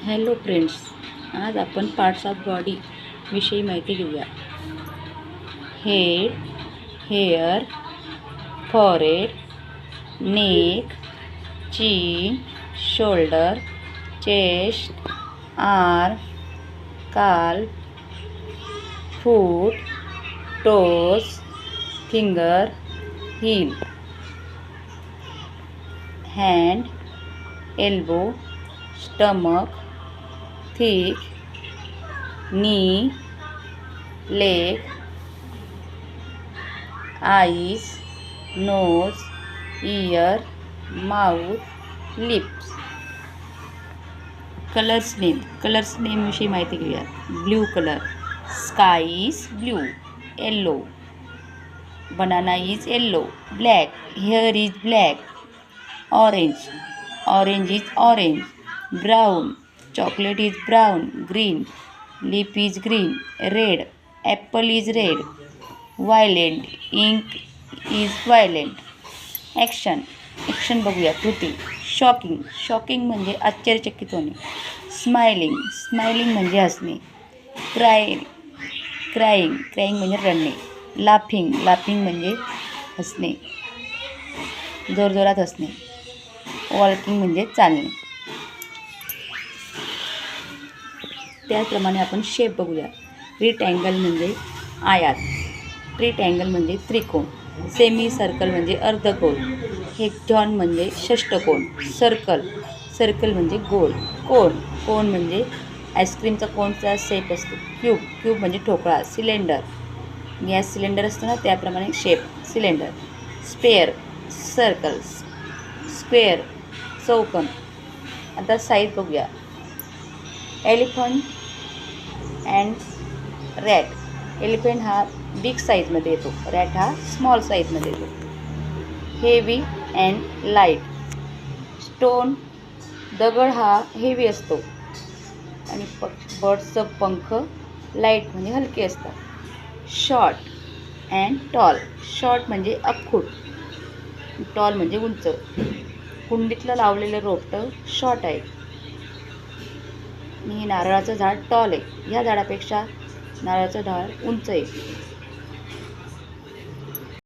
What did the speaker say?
Hello friends, आज आपण parts of body विषयी माहिती घेऊया. Head, hair, forehead, neck, chin, shoulder, chest, arm, calf, foot, toes, finger, heel, hand, elbow, stomach, thick, knee, leg, eyes, nose, ear, mouth, lips. Colours name विषयी माहिती घेऊया. Blue colour, sky is blue. Yellow, banana is yellow. Black, hair is black. Orange is orange. Brown, chocolate is brown. Green, leaf is green. Red, apple is red. Violent, ink is violent. Action बघूया. कृती. Shocking म्हणजे आश्चर्यचकित होणे. Smiling म्हणजे हसणे. Crying म्हणजे रडणे. Laughing म्हणजे हसणे, जोरजोरात हसणे. वॉकिंग म्हणजे चालणे. त्याचप्रमाणे आपण शेप बघूया. रिटँगल म्हणजे आयात. ट्रिटँगल म्हणजे त्रिकोण. सेमी सर्कल म्हणजे अर्धगोल. हेक्झॉन म्हणजे षष्टकोन. सर्कल म्हणजे गोल. कोन म्हणजे आईस्क्रीमचा कोनचा शेप असतो. क्यूब म्हणजे ठोकळा. सिलेंडर, गॅस सिलेंडर असतो ना, त्याप्रमाणे shape cylinder. Sphere, circle. Square, चौकोन. आता साईज बघूया. Elephant and rat. एलिफंट हा बिग साईजमध्ये येतो. रॅट हा स्मॉल साईजमध्ये येतो. Heavy and light. स्टोन, दगड हा हेवी असतो आणि बर्ड्सचं पंख लाईट म्हणजे हलके असतात. Short and tall. शॉर्ट म्हणजे अख्खूट. टॉल म्हणजे उंच. कुंडीतलं लावलेलं रोपटं शॉर्ट आहे. हे नारळाचं झाड टॉल आहे. ह्या झाडापेक्षा नारळाचं झाड उंच आहे.